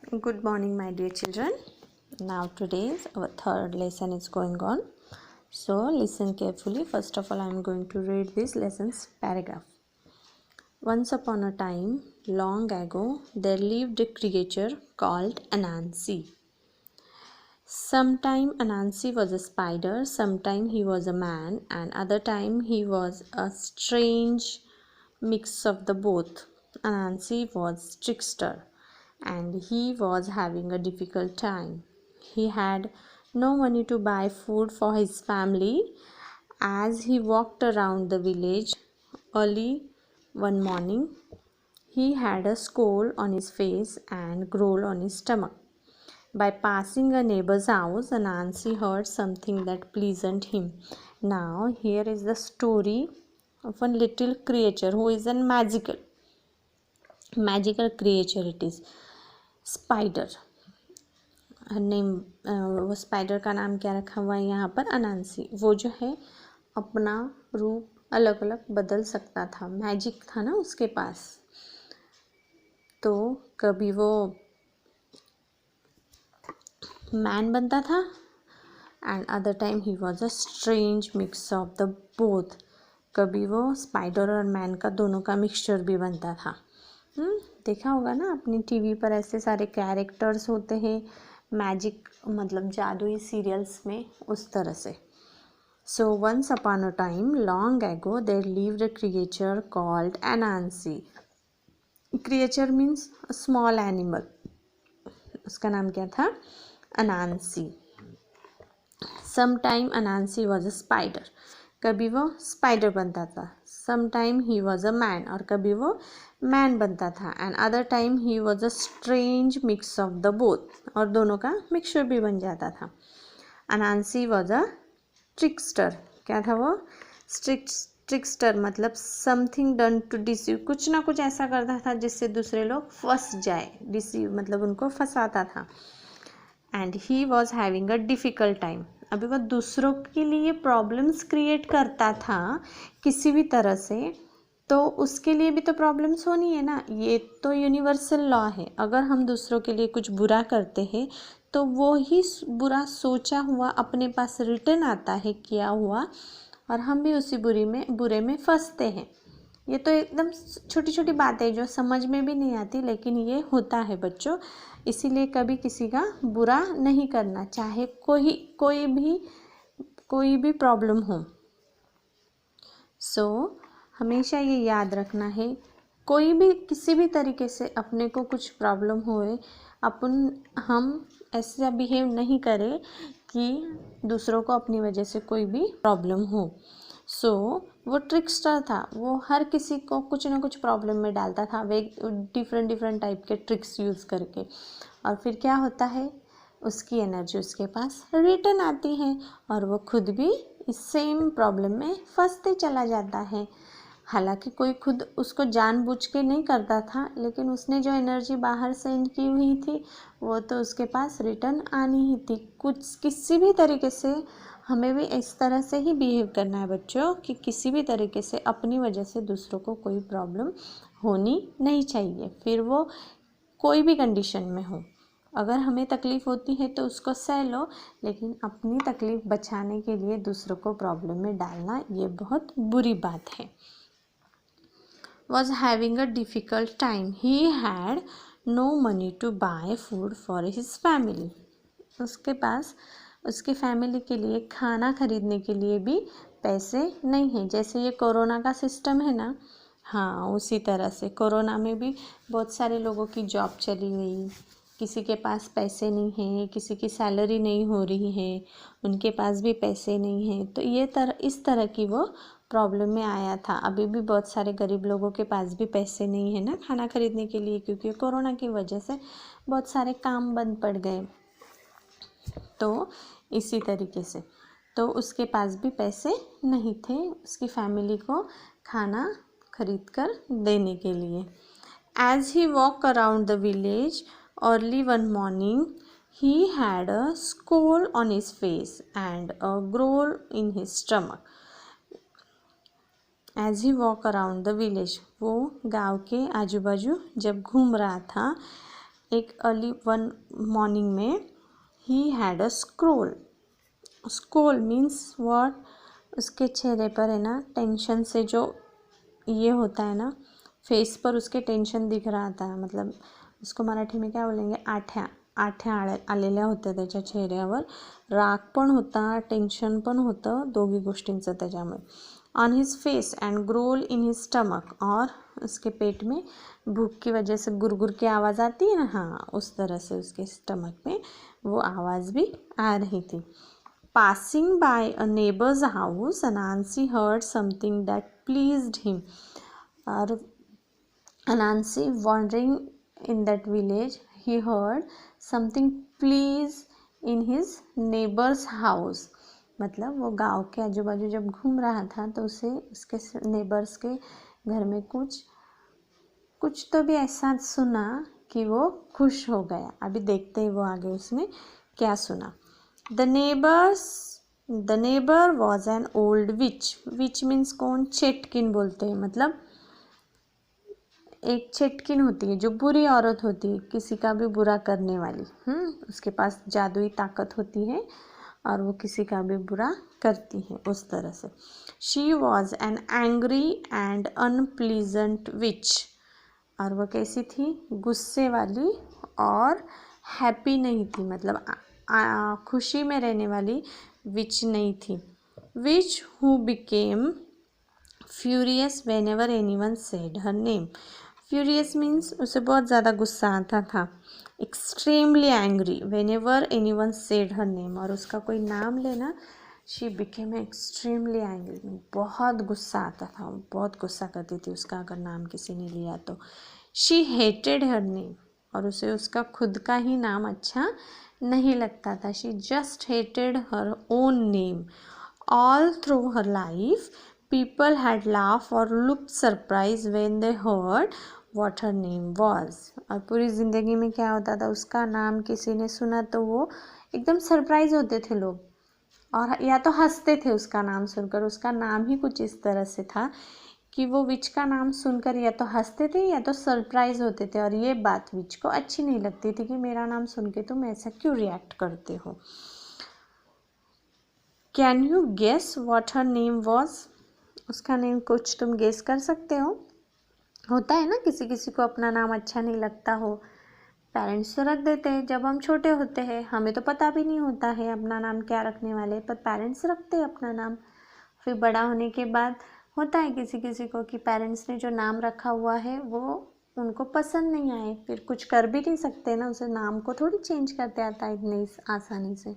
Good morning, my dear children. Now, today's our third lesson is going on. So, listen carefully. First of all, I am going to read this lesson's paragraph. Once upon a time, long ago, there lived a creature called Anansi. Sometime Anansi was a spider, sometime he was a man, and other time he was a strange mix of the both. Anansi was trickster and he was having a difficult time. He had no money to buy food for his family. As he walked around the village early one morning, he had a scald on his face and growl on his stomach. By passing a neighbor's house, Anansi heard something that pleased him. Now, here is the story of a little creature who is a magical creature. It is spider. Name वो spider का नाम क्या रखा हुआ है यहाँ पर? अनांसी. वो जो है अपना रूप अलग अलग बदल सकता था, मैजिक था ना उसके पास. तो कभी वो मैन बनता था and other time he was a strange mix of the both. कभी वो स्पाइडर और मैन का दोनों का मिक्सचर भी बनता था. देखा होगा ना अपनी टीवी पर ऐसे सारे कैरेक्टर्स होते हैं मैजिक मतलब जादुई सीरियल्स में, उस तरह से. So once upon a time long ago there lived a creature called Anansi. Creature means small animal. उसका नाम क्या था? Anansi. Sometime Anansi was a spider. कभी वो स्पाइडर बनता था. Sometime he was a man. और कभी वो मैन बनता था. And other time he was a strange mix of the both. और दोनों का मिक्सचर भी बन जाता था. Anansi was a ट्रिकस्टर. क्या था वो? ट्रिकस्टर मतलब समथिंग डन टू डिसीव. कुछ ना कुछ ऐसा करता था जिससे दूसरे लोग फंस जाए. डिसीव मतलब उनको फंसाता था. And he was having a difficult time. अभी वह दूसरों के लिए प्रॉब्लम्स क्रिएट करता था किसी भी तरह से, तो उसके लिए भी तो प्रॉब्लम्स होनी है ना. ये तो यूनिवर्सल लॉ है. अगर हम दूसरों के लिए कुछ बुरा करते हैं तो वो ही बुरा सोचा हुआ अपने पास रिटर्न आता है किया हुआ, और हम भी उसी बुरे में फंसते हैं. ये तो एकदम छोटी छोटी बातें जो समझ में भी नहीं आती, लेकिन ये होता है बच्चों. इसीलिए कभी किसी का बुरा नहीं करना, चाहे कोई भी प्रॉब्लम हो. सो हमेशा ये याद रखना है, कोई भी किसी भी तरीके से अपने को कुछ प्रॉब्लम होए, हम ऐसा बिहेव नहीं करें कि दूसरों को अपनी वजह से कोई भी प्रॉब्लम हो. सो वो ट्रिक्स्टर था. वो हर किसी को कुछ ना कुछ प्रॉब्लम में डालता था, वे डिफरेंट टाइप के ट्रिक्स यूज़ करके. और फिर क्या होता है, उसकी एनर्जी उसके पास रिटर्न आती है और वो खुद भी इस सेम प्रॉब्लम में फंसते चला जाता है. हालांकि कोई खुद उसको जानबूझ के नहीं करता था, लेकिन उसने जो एनर्जी बाहर सेंड की हुई थी वो तो उसके पास रिटर्न आनी ही थी. कुछ किसी भी तरीके से हमें भी इस तरह से ही बिहेव करना है बच्चों कि किसी भी तरीके से अपनी वजह से दूसरों को कोई प्रॉब्लम होनी नहीं चाहिए, फिर वो कोई भी कंडीशन में हो. अगर हमें तकलीफ़ होती है तो उसको सह लो, लेकिन अपनी तकलीफ़ बचाने के लिए दूसरों को प्रॉब्लम में डालना ये बहुत बुरी बात है. Was having a difficult time. He had no money to buy food for his family. उसके पास उसके फैमिली के लिए खाना खरीदने के लिए भी पैसे नहीं हैं. जैसे ये कोरोना का सिस्टम है ना, हाँ उसी तरह से कोरोना में भी बहुत सारे लोगों की जॉब चली गई. किसी के पास पैसे नहीं हैं, किसी की सैलरी नहीं हो रही है, उनके पास भी पैसे नहीं हैं. तो इस तरह की वो प्रॉब्लम में आया था. अभी भी बहुत सारे गरीब लोगों के पास भी पैसे नहीं है ना खाना खरीदने के लिए, क्योंकि कोरोना की वजह से बहुत सारे काम बंद पड़ गए. तो इसी तरीके से तो उसके पास भी पैसे नहीं थे उसकी फैमिली को खाना खरीद कर देने के लिए. As he walk around the village early one morning he had a scald on his face and a growl in his stomach. As he walk around the village, वो गांव के आजू बाजू जब घूम रहा था एक अर्ली वन मॉर्निंग में he had a scroll. Scroll means what, उसके चेहरे पर है ना टेंशन से जो ये होता है ना, फेस पर उसके टेन्शन दिख रहा था. मतलब उसको मराठी में काय बोलेंगे, आठ्या आलेल्या होत्या त्याच्या चेहऱ्यावर. राग पण होता, टेन्शन पण होतं, दोघी गोष्टींचं त्याच्यामुळे. On his face and growl in his stomach, और उसके पेट में भूख की वजह से गुरगुर की आवाज़ आती है ना, हाँ उस तरह से उसके स्टमक में वो आवाज़ भी आ रही थी. Passing by a neighbor's house, Anansi heard something that pleased him. और Anansi wandering in that village, he heard something please in his neighbor's house. मतलब वो गांव के आजू बाजू जब घूम रहा था तो उसे उसके नेबर्स के घर में कुछ तो भी ऐसा सुना कि वो खुश हो गया. अभी देखते हैं वो आगे उसने क्या सुना. The neighbor was an old witch. Witch means कौन, चेटकिन बोलते हैं. मतलब एक चेटकिन होती है जो बुरी औरत होती है, किसी का भी बुरा करने वाली. उसके पास जादुई ताकत होती है और वो किसी का भी बुरा करती है, उस तरह से. She was an angry and unpleasant witch. और वो कैसी थी, गुस्से वाली और हैप्पी नहीं थी, मतलब खुशी में रहने वाली विच नहीं थी. Which who became furious when ever any one said her name. Furious means उसे बहुत ज़्यादा गुस्सा आता था. Extremely angry when ever any one said her name, और उसका कोई नाम लेना, शी बिकेम एक्सट्रीमली एंग्री, बहुत गुस्सा आता था, बहुत गुस्सा करती थी उसका अगर नाम किसी ने लिया तो. शी हेटेड हर नेम, और उसे उसका खुद का ही नाम अच्छा नहीं लगता था. She just hated her own name. All through her life people had laugh or look surprise when they heard what her name was. और पूरी ज़िंदगी में क्या होता था, उसका नाम किसी ने सुना तो वो एकदम सरप्राइज होते थे लोग, और या तो हंसते थे उसका नाम सुनकर. उसका नाम ही कुछ इस तरह से था कि वो विच का नाम सुनकर या तो हंसते थे या तो सरप्राइज होते थे. और ये बात विच को अच्छी नहीं लगती थी कि मेरा नाम सुन के तुम ऐसा क्यों रिएक्ट करते हो. Can you guess what her name was. उसका नेम कुछ तुम गेस कर सकते हो. होता है ना, किसी किसी को अपना नाम अच्छा नहीं लगता हो. पेरेंट्स तो रख देते हैं जब हम छोटे होते हैं, हमें तो पता भी नहीं होता है अपना नाम क्या रखने वाले, पर पेरेंट्स रखते हैं अपना नाम. फिर बड़ा होने के बाद होता है किसी किसी को कि पेरेंट्स ने जो नाम रखा हुआ है वो उनको पसंद नहीं आए, फिर कुछ कर भी नहीं सकते ना, उसे नाम को थोड़ी चेंज करते आता है इतनी आसानी से.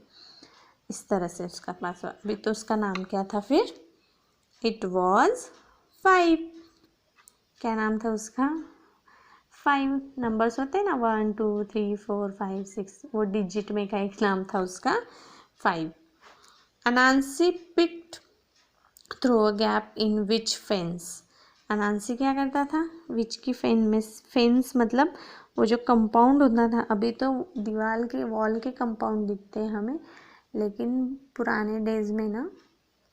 इस तरह से उसका पास अभी तो उसका नाम क्या था फिर, इट वॉज 5. क्या नाम था उसका, 5 नंबर्स होते हैं ना, 1 2 3 4 5 6, वो डिजिट में का एक नाम था उसका 5. Anansi peeked through a gap in which fence. Anansi क्या करता था, विच की फेंस मतलब वो जो कंपाउंड होता था. अभी तो दीवार के वॉल के कंपाउंड दिखते हैं हमें, लेकिन पुराने डेज में ना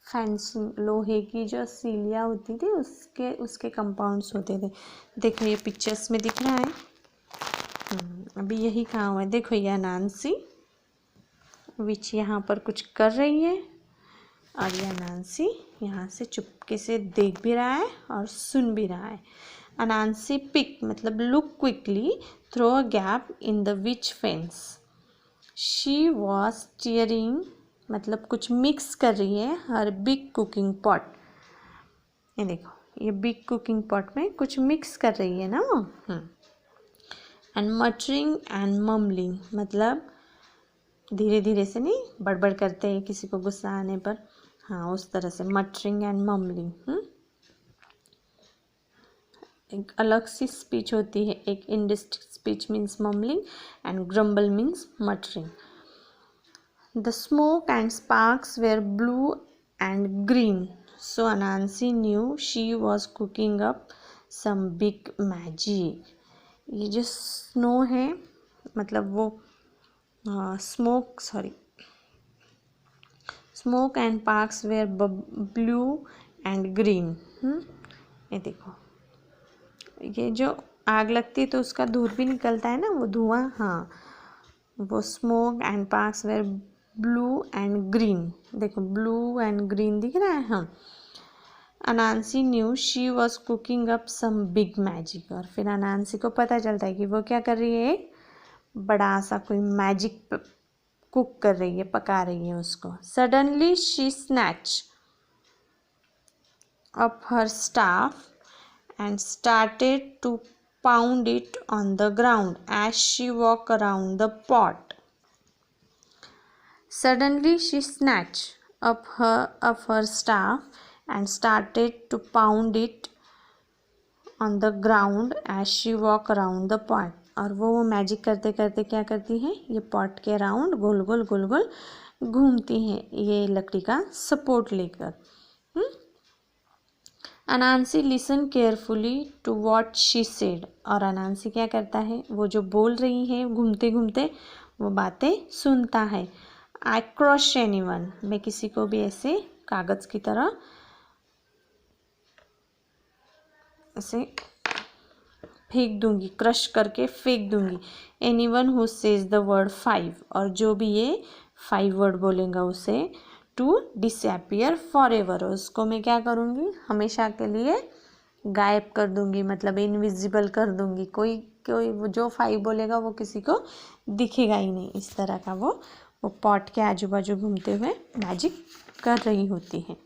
फेंसिंग लोहे की जो सीलियाँ होती थी उसके कंपाउंड्स होते थे. देखो ये पिक्चर्स में दिख रहा है. अभी यही कहा हुआ है, देखो ये अनांसी विच यहाँ पर कुछ कर रही है, और ये अनांसी यहाँ से चुपके से देख भी रहा है और सुन भी रहा है. अनांसी पिक मतलब look quickly through a gap in the which fence. She was steering मतलब कुछ मिक्स कर रही है हर बिग कुकिंग पॉट. ये देखो ये बिग कुकिंग पॉट में कुछ मिक्स कर रही है ना वो. एंड मटरिंग एंड मम्बलिंग मतलब धीरे धीरे से नहीं, बड़बड़ करते हैं किसी को गुस्सा आने पर, हाँ उस तरह से मटरिंग एंड मम्बलिंग. एक अलग सी स्पीच होती है, एक indistinct speech means mumbling and grumble means muttering. The smoke and sparks were blue and green, so Anansi knew she was cooking up some big magic. ये जो स्नो है मतलब वो smoke and parks where blue and green. ये देखो ये जो आग लगती है तो उसका धूल भी निकलता है ना, वो धुआं, हाँ, वो smoke and sparks were blue and green. देखो ब्लू एंड ग्रीन दिख रहा है। हाँ, Anansi knew she was cooking up some big magic. और फिर अनांसी को पता चलता है कि वो क्या कर रही है, एक बड़ा सा कोई मैजिक कुक कर रही है, पका रही है उसको। Suddenly she snatch up her staff and started to pound it on the ground as she walked around the pot. Suddenly she snatched up her staff and started to pound it on the ground as she walked around the pot. और वो magic करते करते क्या करती हैं, ये pot के around गोल गोल गोल गोल घूमती हैं, ये लकड़ी का सपोर्ट लेकर। Anansi listen carefully to what she said. और अनांसी क्या करता है, वो जो बोल रही है घूमते घूमते वो बातें सुनता है। आई क्रश एनीवन, मैं किसी को भी ऐसे कागज़ की तरह ऐसे फेंक दूंगी, क्रश करके फेंक दूंगी। Anyone who says the word 5, और जो भी ये 5 वर्ड बोलेगा उसे टू डिसअपियर फॉर एवर, उसको मैं क्या करूँगी, हमेशा के लिए गायब कर दूंगी, मतलब इनविजिबल कर दूंगी। कोई कोई वो जो 5 बोलेगा वो किसी को दिखेगा ही नहीं। इस तरह का वो पॉट के आजू बाजू घूमते हुए मैजिक कर रही होती है।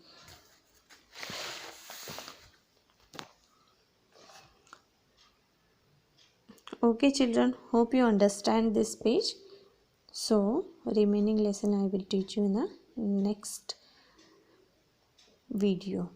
Okay children, hope you understand this page. So remaining lesson I will teach you in the next video.